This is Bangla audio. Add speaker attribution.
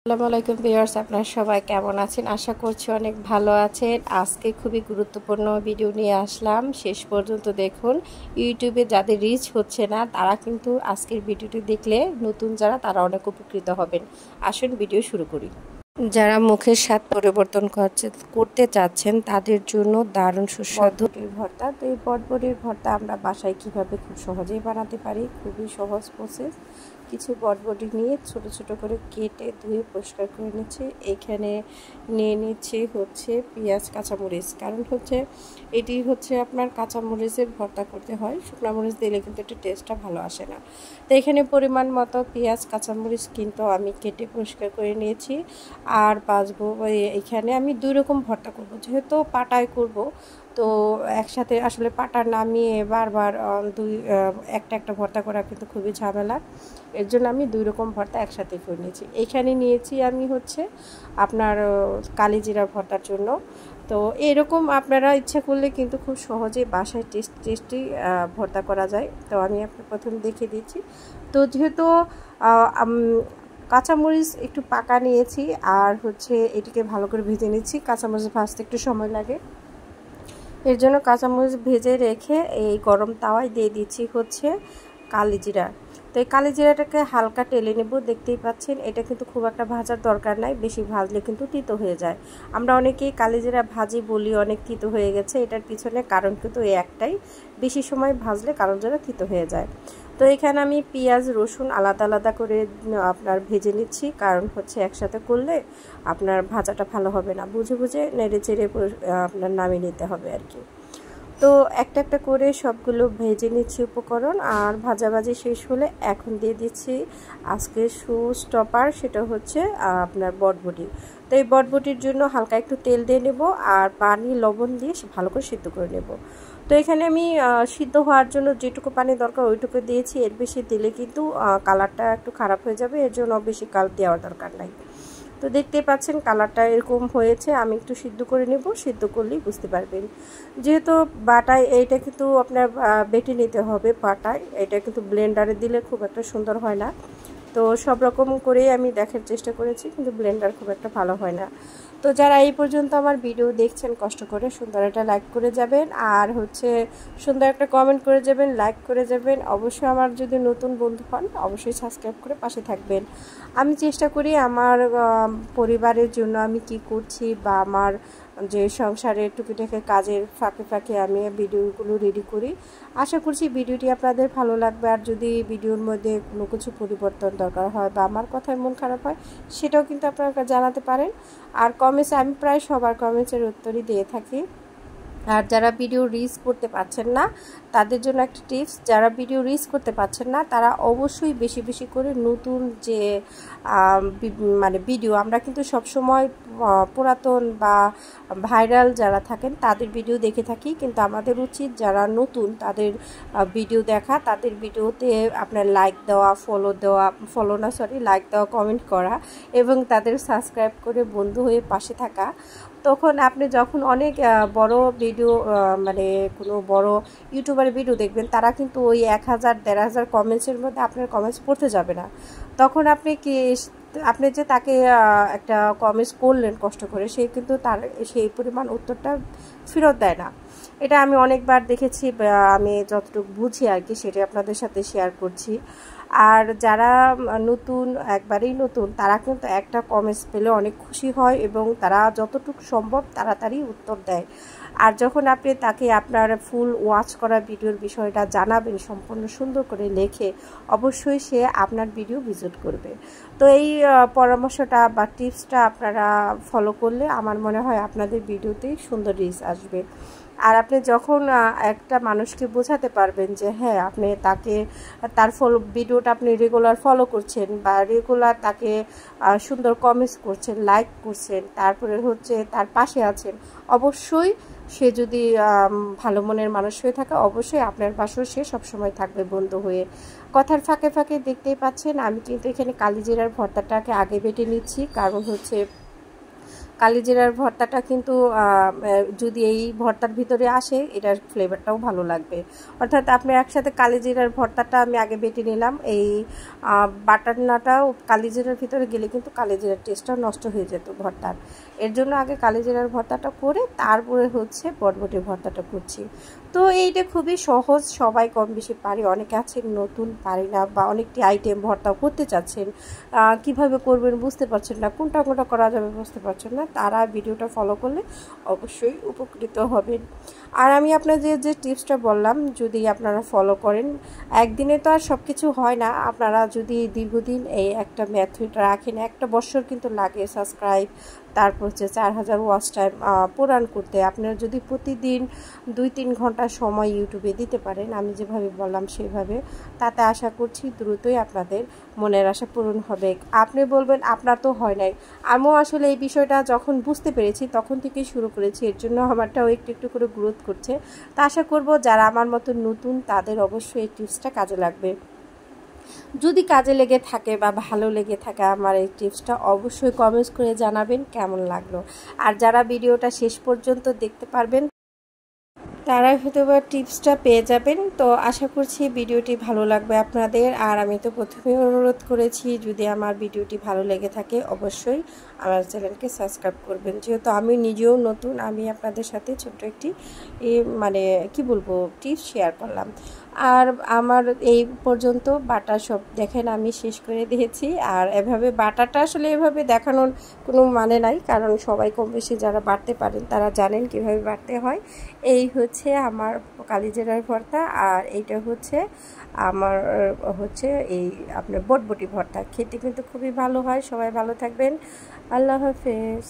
Speaker 1: আসসালামু আলাইকুম ভিউয়ার্স, আপনারা সবাই কেমন আছেন? আশা করছি অনেক ভালো আছেন। আজকে খুবই গুরুত্বপূর্ণ ভিডিও নিয়ে আসলাম, শেষ পর্যন্ত দেখুন। ইউটিউবে যাদের রিচ হচ্ছে না তারা কিন্তু আজকের ভিডিওটি দেখলে নতুন যারা তারা অনেক উপকৃত হবেন। আসুন ভিডিও শুরু করি। যারা মুখের স্বাদ পরিবর্তন করতে চাচ্ছেন তাদের জন্য দারুণ সুস্বাদু ভর্তা। তো এই বটবটির ভর্তা আমরা বাসায় কিভাবে খুব সহজেই বানাতে পারি, খুবই সহজ প্রসেস। কিছু বটবটি নিয়ে ছোট ছোট করে কেটে ধুয়ে পরিষ্কার করে নিচ্ছি। এখানে নিয়ে নিচ্ছি হচ্ছে পেঁয়াজ, কাঁচামরিচ। কারণ হচ্ছে এটি হচ্ছে আপনার কাঁচামরিচের ভর্তা করতে হয়, শুকনো মরিচ দিলে কিন্তু একটু টেস্টটা ভালো আসে না। তো এখানে পরিমাণ মতো পেঁয়াজ, কাঁচামরিচ কিন্তু আমি কেটে পরিষ্কার করে নিয়েছি। আর বাছবো, এখানে আমি দুই রকম ভর্তা করব, যেহেতু পাটায় করব তো একসাথে আসলে পাটা নামিয়ে বারবার একটা ভর্তা করা কিন্তু খুবই ঝামেলা। এর জন্য আমি দুই রকম ভর্তা একসাথে করে নিয়েছি। এখানে নিয়েছি আমি হচ্ছে আপনার কালিজিরা ভর্তার জন্য। তো এরকম আপনারা ইচ্ছা করলে কিন্তু খুব সহজেই বাসায় টেস্টি ভর্তা করা যায়। তো আমি আপনাকে প্রথমে দেখিয়ে দিচ্ছি। তো যেহেতু কাঁচামরিচ একটু পাকা নিয়েছি আর হচ্ছে এটিকে ভালো করে ভেজে নিচ্ছি। কাঁচামরিচ ভাজতে একটু সময় লাগে, এর জন্য কাঁচামরিচ ভেজে রেখে এই গরম তাওয়ায় দিয়ে দিচ্ছি হচ্ছে কালিজিরা। তো এই কালিজিরাটাকে হালকা টেলে নেব। দেখতেই পাচ্ছেন এটা কিন্তু খুব একটা ভাজার দরকার নাই, বেশি ভাজলে কিন্তু তিতো হয়ে যায়। আমরা অনেকেই কালিজিরা ভাজি বলি, অনেক তিতো হয়ে গেছে। এটার পিছনে কারণ কিন্তু এই একটাই, বেশি সময় ভাজলে কালিজিরা তিতো হয়ে যায়। তো এখানে আমি পেঁয়াজ রসুন আলাদা আলাদা করে আপনার ভেজে নিচ্ছি, কারণ হচ্ছে একসাথে করলে আপনার ভাজাটা ভালো হবে না, বুঝে বুঝে নেড়ে চেড়ে আপনার নামিয়ে নিতে হবে আর কি। তো একটা একটা করে সবগুলো ভেজে নিচ্ছি উপকরণ। আর ভাজাভাজি শেষ হলে এখন দিয়ে দিচ্ছি আজকে স্টপার, সেটা হচ্ছে আপনার বটবটি। তো এই বটবটির জন্য হালকা একটু তেল দিয়ে নেব আর পানি লবণ দিয়ে ভালো করে সিদ্ধ করে নেব। তো এখানে আমি সিদ্ধ হওয়ার জন্য যেটুকু পানি দরকার ওইটুকু দিয়েছি। এর বেশি দিলে কিন্তু কালারটা একটু খারাপ হয়ে যাবে, এর জন্য বেশি কাল দেওয়ার দরকার নাই। তো দেখতেই পাচ্ছেন কালারটা এরকম হয়েছে। আমি একটু সিদ্ধ করে নেব, সিদ্ধ করলেই বুঝতে পারবেন। যেহেতু বাটায় এইটা কিন্তু আপনার বেটে নিতে হবে পাটায়, এটা কিন্তু ব্লেন্ডারে দিলে খুব একটা সুন্দর হয় না। তো সব রকম করেই আমি দেখার চেষ্টা করেছি, কিন্তু ব্লেন্ডার খুব একটা ভালো হয় না। তো যারা এই পর্যন্ত আমার ভিডিও দেখছেন কষ্ট করে সুন্দর একটা লাইক করে যাবেন, আর হচ্ছে সুন্দর একটা কমেন্ট করে যাবেন, লাইক করে যাবেন। অবশ্যই আমার যদি নতুন বন্ধু হন অবশ্যই সাবস্ক্রাইব করে পাশে থাকবেন। আমি চেষ্টা করি আমার পরিবারের জন্য আমি কি করছি বা আমার যে সংসারের টুকিটাকি কাজের ফাঁকে ফাঁকে আমি ভিডিওগুলো রেডি করি। আশা করছি ভিডিওটি আপনাদের ভালো লাগবে। আর যদি ভিডিওর মধ্যে কোনো কিছু পরিবর্তন দরকার হয় বা আমার কথায় মন খারাপ হয় সেটাও কিন্তু আপনারা জানাতে পারেন। আর কমেন্টস আমি প্রায় সবার কমেন্টসের উত্তরই দিয়ে থাকি। আর যারা ভিডিও রিচ করতে পারছেন না তাদের জন্য একটা টিপস, যারা ভিডিও রিচ করতে পারছেন না তারা অবশ্যই বেশি বেশি করে নতুন যে মানে ভিডিও, আমরা কিন্তু সবসময় পুরাতন বা ভাইরাল যারা থাকেন তাদের ভিডিও দেখে থাকি, কিন্তু আমাদের উচিত যারা নতুন তাদের ভিডিও দেখা, তাদের ভিডিওতে আপনার লাইক দেওয়া, লাইক দেওয়া, কমেন্ট করা এবং তাদের সাবস্ক্রাইব করে বন্ধু হয়ে পাশে থাকা। তখন আপনি যখন অনেক বড় ভিডিও মানে কোনো বড় ইউটিউবারের ভিডিও দেখবেন, তারা কিন্তু ওই 1000 1500 কমেন্টসের মধ্যে আপনার কমেন্টস পড়তে যাবে না। তখন আপনি যে তাকে একটা কমেন্টস করলেন কষ্ট করে, সে কিন্তু তার সেই পরিমাণ উত্তরটা ফেরত দেয় না। এটা আমি অনেকবার দেখেছি, আমি যতটুকু বুঝি আর কি সেটা আপনাদের সাথে শেয়ার করছি। আর যারা নতুন, একবারেই নতুন, তারা কিন্তু একটা কমেন্টস পেলে অনেক খুশি হয় এবং তারা যতটুকু সম্ভব তাড়াতাড়ি উত্তর দেয়। আর যখন আপনি তাকে আপনার ফুল ওয়াচ করা ভিডিওর বিষয়টা জানাবেন সম্পূর্ণ সুন্দর করে লিখে, অবশ্যই সে আপনার ভিডিও ভিজিট করবে। তো এই পরামর্শটা বা টিপসটা আপনারা ফলো করলে আমার মনে হয় আপনাদের ভিডিওতেই সুন্দর রিচ আসবে। আর আপনি যখন একটা মানুষকে বোঝাতে পারবেন যে হ্যাঁ আপনি তাকে তার ভিডিওটা আপনি রেগুলার ফলো করছেন বা রেগুলার তাকে সুন্দর কমেন্টস করছেন, লাইক করছেন, তারপরে হচ্ছে তার পাশে আছেন, অবশ্যই সে যদি ভালো মনের মানুষ হয়ে থাকে অবশ্যই আপনার পাশেও সে সবসময় থাকবে বন্ধু হয়ে। কথার ফাঁকে ফাঁকে দেখতেই পাচ্ছেন আমি কিন্তু এখানে কালিজিরার ভর্তাটাকে আগে বেটে নিচ্ছি, কারণ হচ্ছে কালিজিরার ভর্তাটা কিন্তু যদি এই ভর্তার ভিতরে আসে এটার ফ্লেভারটাও ভালো লাগবে। অর্থাৎ আপনি একসাথে কালিজিরার ভর্তাটা আমি আগে বেটে নিলাম, এই বাটারনাটাও কালিজিরার ভিতরে গেলে কিন্তু কালিজিরার টেস্টটা নষ্ট হয়ে যেত ভর্তার। এর জন্য আগে কালিজিরার ভর্তাটা করে তারপরে হচ্ছে বটবটির ভর্তাটা করছি। তো এইটা খুবই সহজ, সবাই কম বেশি পারি, অনেকে আছেন নতুন পারি না বা অনেকটি আইটেম ভর্তাও করতে চাচ্ছেন, কিভাবে করবেন বুঝতে পারছেন না, কোনটা কোনটা করা যাবে বুঝতে পারছেন না, তারা ভিডিওটা ফলো করলে অবশ্যই উপকৃত হবেন। আর আমি আপনাদের যে টিপসটা বললাম যদি আপনারা ফলো করেন, একদিনে তো আর সব কিছু হয় না, আপনারা যদি দীর্ঘদিন এই একটা মেথড রাখেন, একটা বছর কিন্তু লাগে সাবস্ক্রাইব, তারপর হচ্ছে 4000 ওয়াচ টাইম পূরণ করতে। আপনারা যদি প্রতিদিন 2-3 ঘন্টা সময় ইউটিউবে দিতে পারেন আমি যেভাবে বললাম সেভাবে, তাতে আশা করছি দ্রুতই আপনাদের মনের আশা পূরণ হবে। আপনি বলবেন আপনার তো হয় নাই, আমিও আসলে এই বিষয়টা যখন বুঝতে পেরেছি তখন থেকেই শুরু করেছি, এর জন্য আমারটাও একটু একটু করে গ্রোথ করছে। তা আশা করব যারা আমার মতো নতুন তাদের অবশ্যই এই টিপসটা কাজে লাগবে। যদি কাজে লেগে থাকে বা ভালো লেগে থাকে আমার এই টিপসটা অবশ্যই কমেন্টস করে জানাবেন কেমন লাগলো। আর যারা ভিডিওটা শেষ পর্যন্ত দেখতে পারবেন তারাই হয়তো বা টিপসটা পেয়ে যাবেন। তো আশা করছি ভিডিওটি ভালো লাগবে আপনাদের। আর আমি তো প্রথমেই অনুরোধ করেছি যদি আমার ভিডিওটি ভালো লেগে থাকে অবশ্যই আমার চ্যানেলকে সাবস্ক্রাইব করবেন। যেহেতু আমি নিজেও নতুন, আমি আপনাদের সাথে ছোট্ট একটি মানে কি বলবো টিপস শেয়ার করলাম। আর আমার এই পর্যন্ত বাটা সব দেখেন আমি শেষ করে দিয়েছি। আর এভাবে বাটাটা আসলে এভাবে দেখানোর কোনো মানে নাই, কারণ সবাই কম বেশি যারা বাটতে পারেন তারা জানেন কিভাবে বাটতে হয়। এই হচ্ছে আমার কালিজিরার ভর্তা, আর এইটা হচ্ছে আমার হচ্ছে এই আপনার বটবটি ভর্তা। খেতে কিন্তু খুবই ভালো হয়। সবাই ভালো থাকবেন, আল্লাহ হাফেজ।